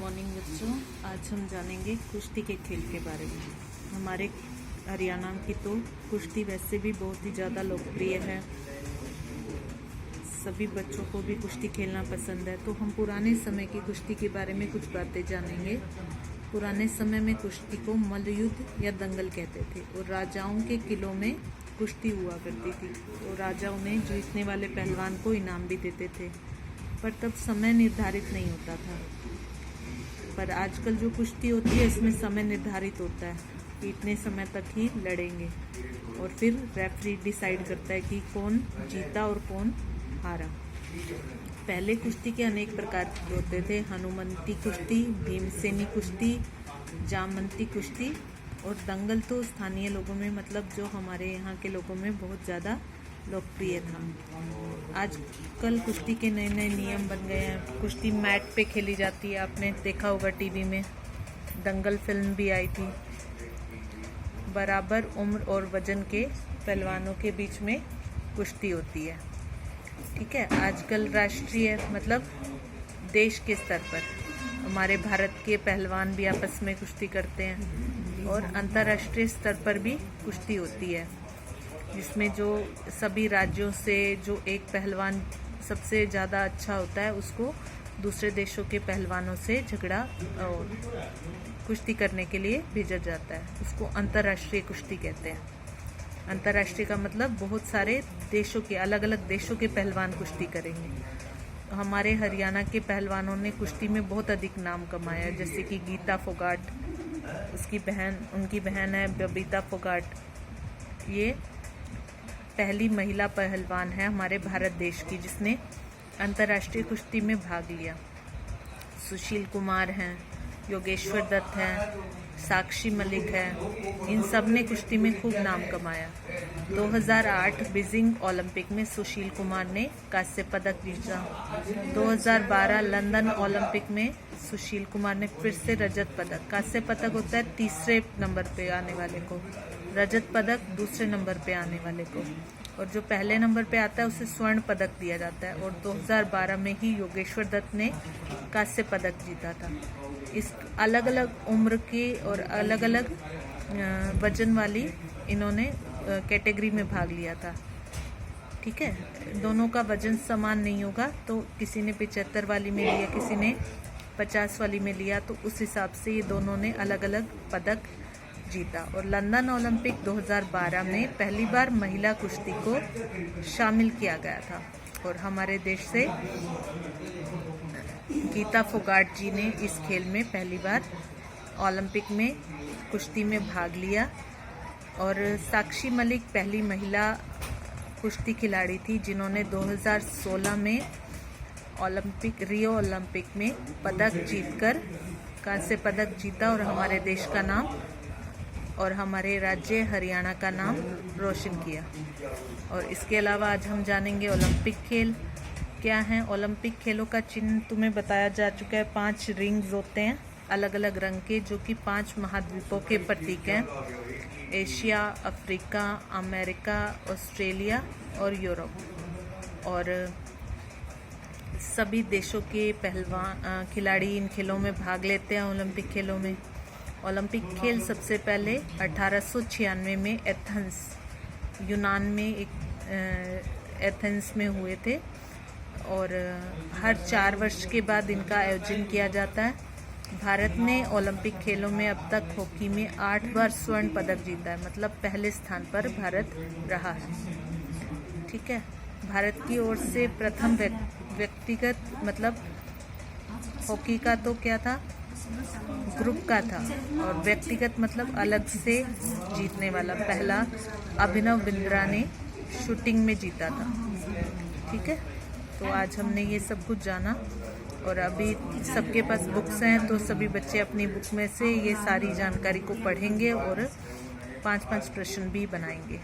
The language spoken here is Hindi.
मॉर्निंग बच्चों, आज हम जानेंगे कुश्ती के खेल के बारे में। हमारे हरियाणा की तो कुश्ती वैसे भी बहुत ही ज़्यादा लोकप्रिय है, सभी बच्चों को भी कुश्ती खेलना पसंद है। तो हम पुराने समय की कुश्ती के बारे में कुछ बातें जानेंगे। पुराने समय में कुश्ती को मल्लयुद्ध या दंगल कहते थे और राजाओं के किलों में कुश्ती हुआ करती थी। तो राजा उन्हें जीतने वाले पहलवान को इनाम भी देते थे, पर तब समय निर्धारित नहीं होता था। पर आजकल जो कुश्ती होती है इसमें समय निर्धारित होता है कि इतने समय तक ही लड़ेंगे और फिर रेफरी डिसाइड करता है कि कौन जीता और कौन हारा। पहले कुश्ती के अनेक प्रकार होते थे: हनुमंती कुश्ती, भीमसेनी कुश्ती, जामवंती कुश्ती और दंगल तो स्थानीय लोगों में, मतलब जो हमारे यहाँ के लोगों में बहुत ज़्यादा लोकप्रिय था। आजकल कुश्ती के नए नए नियम बन गए हैं। कुश्ती मैट पे खेली जाती है, आपने देखा होगा टीवी में। दंगल फिल्म भी आई थी। बराबर उम्र और वजन के पहलवानों के बीच में कुश्ती होती है। ठीक है, आजकल राष्ट्रीय मतलब देश के स्तर पर हमारे भारत के पहलवान भी आपस में कुश्ती करते हैं और अंतर्राष्ट्रीय स्तर पर भी कुश्ती होती है, जिसमें जो सभी राज्यों से जो एक पहलवान सबसे ज़्यादा अच्छा होता है उसको दूसरे देशों के पहलवानों से झगड़ा और कुश्ती करने के लिए भेजा जाता है। उसको अंतर्राष्ट्रीय कुश्ती कहते हैं। अंतर्राष्ट्रीय का मतलब बहुत सारे देशों के, अलग अलग देशों के पहलवान कुश्ती करेंगे। हमारे हरियाणा के पहलवानों ने कुश्ती में बहुत अधिक नाम कमाया, जैसे कि गीता फोगाट, उनकी बहन है बबीता फोगाट। ये पहली महिला पहलवान है हमारे भारत देश की जिसने अंतर्राष्ट्रीय कुश्ती में भाग लिया। सुशील कुमार हैं, योगेश्वर दत्त हैं, साक्षी मलिक है। इन सब ने कुश्ती में खूब नाम कमाया। 2008 बीजिंग ओलंपिक में सुशील कुमार ने कांस्य पदक जीता। 2012 लंदन ओलंपिक में सुशील कुमार ने फिर से रजत पदक। कांस्य पदक होता है तीसरे नंबर पे आने वाले को, रजत पदक दूसरे नंबर पे आने वाले को, और जो पहले नंबर पे आता है उसे स्वर्ण पदक दिया जाता है। और 2012 में ही योगेश्वर दत्त ने कांस्य पदक जीता था। इस अलग अलग उम्र की और अलग अलग वजन वाली इन्होंने कैटेगरी में भाग लिया था। ठीक है, दोनों का वजन समान नहीं होगा, तो किसी ने 75 वाली में लिया, किसी ने 50 वाली में लिया, तो उस हिसाब से ये दोनों ने अलग अलग पदक जीता। और लंदन ओलंपिक 2012 में पहली बार महिला कुश्ती को शामिल किया गया था और हमारे देश से गीता फोगाट जी ने इस खेल में पहली बार ओलंपिक में कुश्ती में भाग लिया। और साक्षी मलिक पहली महिला कुश्ती खिलाड़ी थी जिन्होंने 2016 में रियो ओलंपिक में पदक जीतकर कांस्य पदक जीता और हमारे देश का नाम और हमारे राज्य हरियाणा का नाम रोशन किया। और इसके अलावा आज हम जानेंगे ओलंपिक खेल क्या हैं। ओलंपिक खेलों का चिन्ह तुम्हें बताया जा चुका है। 5 रिंग्स होते हैं अलग अलग रंग के, जो कि 5 महाद्वीपों के प्रतीक हैं: एशिया, अफ्रीका, अमेरिका, ऑस्ट्रेलिया और यूरोप। और सभी देशों के पहलवान खिलाड़ी इन खेलों में भाग लेते हैं। ओलंपिक खेलों में ओलंपिक खेल सबसे पहले 1896 में एथेंस, यूनान में एथेंस में हुए थे और हर 4 वर्ष के बाद इनका आयोजन किया जाता है। भारत ने ओलंपिक खेलों में अब तक हॉकी में 8 बार स्वर्ण पदक जीता है, मतलब पहले स्थान पर भारत रहा है। ठीक है, भारत की ओर से प्रथम व्यक्तिगत मतलब हॉकी का तो क्या था, ग्रुप का था, और व्यक्तिगत मतलब अलग से जीतने वाला पहला अभिनव बिंद्रा ने शूटिंग में जीता था। ठीक है, तो आज हमने ये सब कुछ जाना और अभी सबके पास बुक्स हैं, तो सभी बच्चे अपनी बुक में से ये सारी जानकारी को पढ़ेंगे और 5-5 प्रश्न भी बनाएंगे।